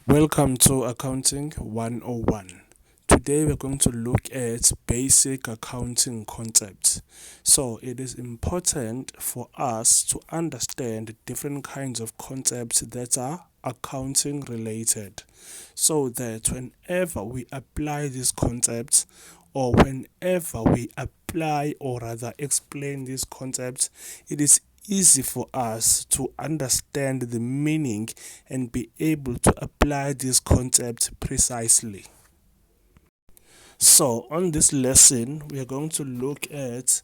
Welcome to Accounting 101. Today we're going to look at basic accounting concepts. So it is important for us to understand different kinds of concepts that are accounting related, so that whenever we apply these concepts, or whenever we apply or rather explain these concepts, it is easy for us to understand the meaning and be able to apply this concept precisely. So, on this lesson, we are going to look at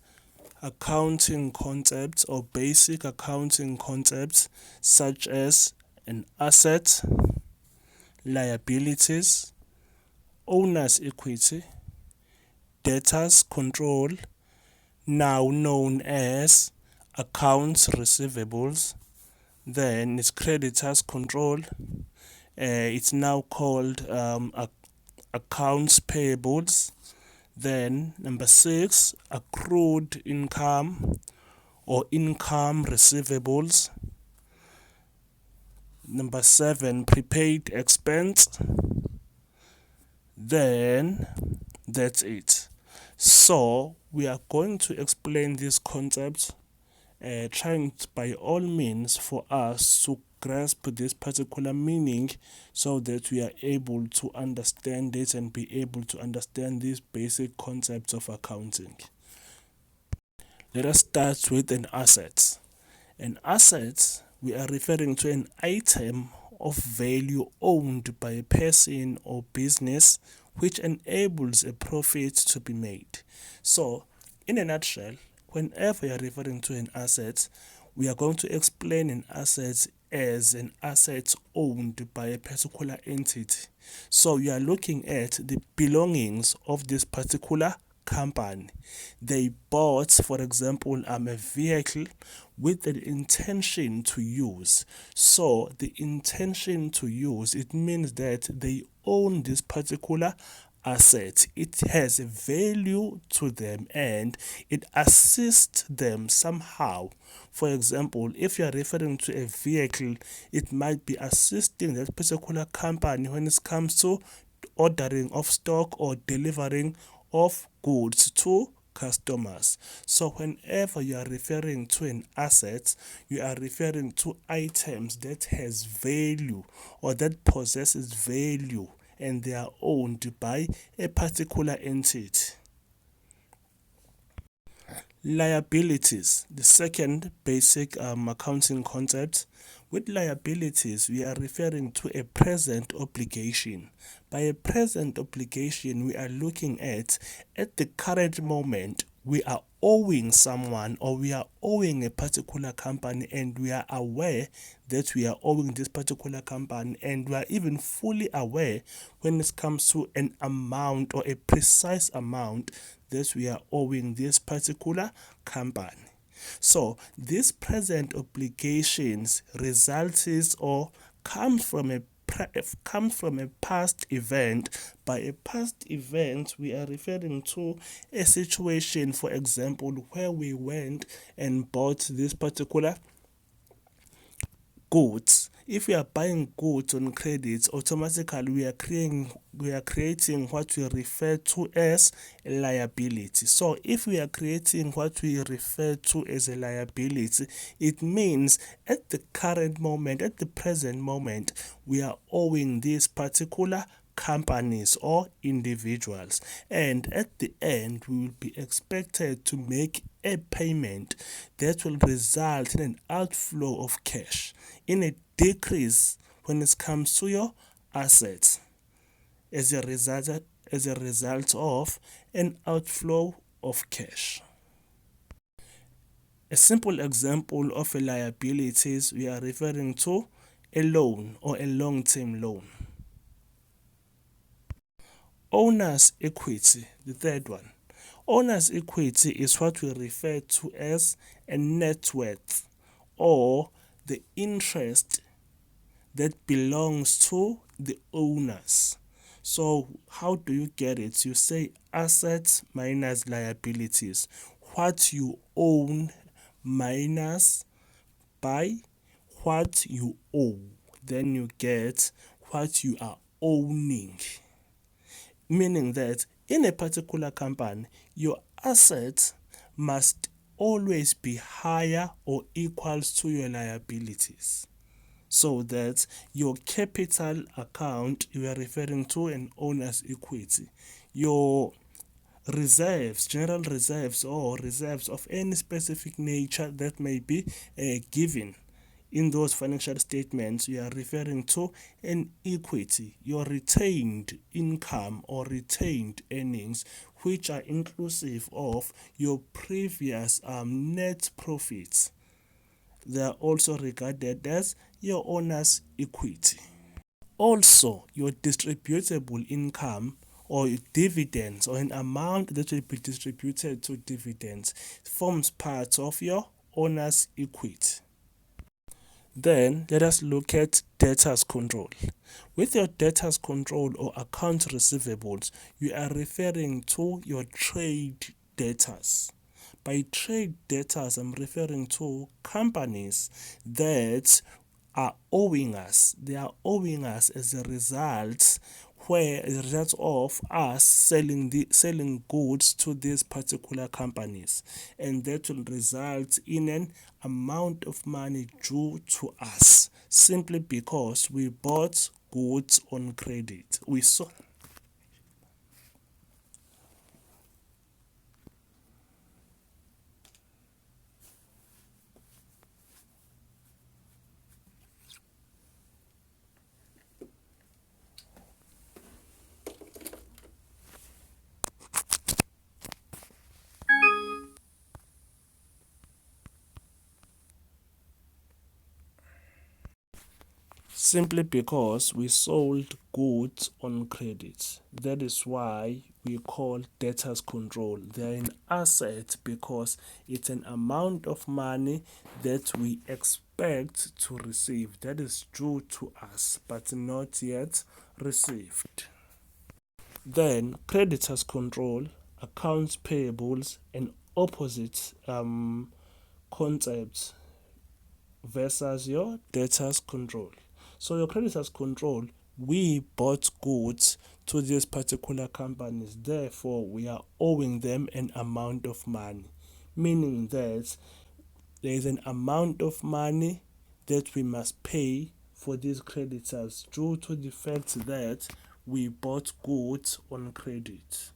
accounting concepts or basic accounting concepts such as an asset, liabilities, owner's equity, debtor's control, now known as accounts receivables. Then it's creditors control. It's now called accounts payables. Then number 6, accrued income or income receivables. Number 7, prepaid expense. Then that's it. So we are going to explain these concepts, trying by all means for us to grasp this particular meaning so that we are able to understand it and be able to understand these basic concepts of accounting. Let us start with an asset. An asset, we are referring to an item of value owned by a person or business which enables a profit to be made. So, in a nutshell, whenever you are referring to an asset, we are going to explain an asset as an asset owned by a particular entity. So you are looking at the belongings of this particular company. They bought, for example, a vehicle with an intention to use. So the intention to use, it means that they own this particular asset. It has a value to them and it assists them somehow. For example, if you are referring to a vehicle, it might be assisting that particular company when it comes to ordering of stock or delivering of goods to customers. So whenever you are referring to an asset, you are referring to items that has value or that possesses value and they are owned by a particular entity. Liabilities, the second basic accounting concept. With liabilities, we are referring to a present obligation. By a present obligation, we are looking at the current moment, we are owing someone or we are owing a particular company and we are aware that we are owing this particular company and we are even fully aware when it comes to an amount or a precise amount that we are owing this particular company. So these present obligations results or comes from a past event. By a past event, we are referring to a situation, for example, where we went and bought this particular goods. If we are buying goods on credit, automatically we are creating what we refer to as a liability. So if we are creating what we refer to as a liability, it means at the current moment, at the present moment, we are owing this particular companies or individuals, and at the end we will be expected to make a payment that will result in an outflow of cash, in a decrease when it comes to your assets as a result of an outflow of cash. A simple example of a liabilities, we are referring to a loan or a long-term loan. Owner's equity, the third one. Owner's equity is what we refer to as a net worth or the interest that belongs to the owners. So, how do you get it? You say assets minus liabilities. What you own minus by what you owe. Then you get what you are owning. Meaning that in a particular company, your assets must always be higher or equals to your liabilities. So that your capital account, you are referring to an owner's equity. Your reserves, general reserves or reserves of any specific nature that may be given in those financial statements, you are referring to an equity, your retained income or retained earnings, which are inclusive of your previous net profits. They are also regarded as your owner's equity. Also, your distributable income or dividends, or an amount that will be distributed to dividends, forms part of your owner's equity. Then let us look at debtors control. With your debtors control or account receivables, you are referring to your trade debtors. By trade debtors, I'm referring to companies that are owing us. They are owing us as a result of us selling goods to these particular companies, and that will result in an amount of money due to us simply because we bought goods on credit. We saw simply because we sold goods on credit. That is why we call debtors control. They are an asset because it's an amount of money that we expect to receive, that is due to us but not yet received. Then creditors control, accounts payables, and opposite concepts versus your debtors control. So your creditors control, we bought goods to these particular companies, therefore we are owing them an amount of money, meaning that there is an amount of money that we must pay for these creditors due to the fact that we bought goods on credit.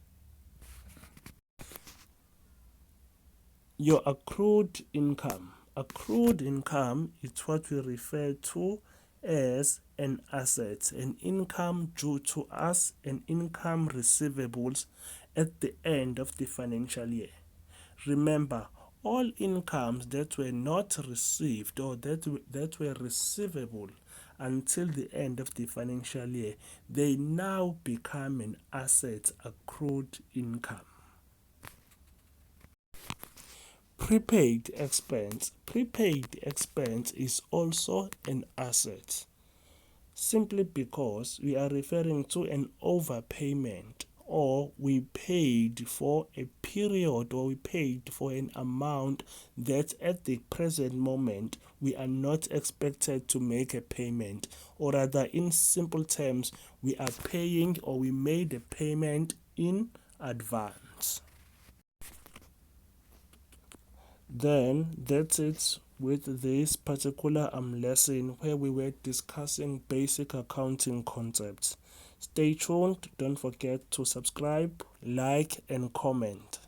Your accrued income. Accrued income is what we refer to as an asset, an income due to us, an income receivables at the end of the financial year. Remember, all incomes that were not received or that were receivable until the end of the financial year, they now become an asset, accrued income. Prepaid expense. Prepaid expense is also an asset simply because we are referring to an overpayment, or we paid for a period, or we paid for an amount that at the present moment we are not expected to make a payment, or rather in simple terms, we are paying or we made a payment in advance. Then that's it with this particular lesson where we were discussing basic accounting concepts. Stay tuned, don't forget to subscribe, like and comment.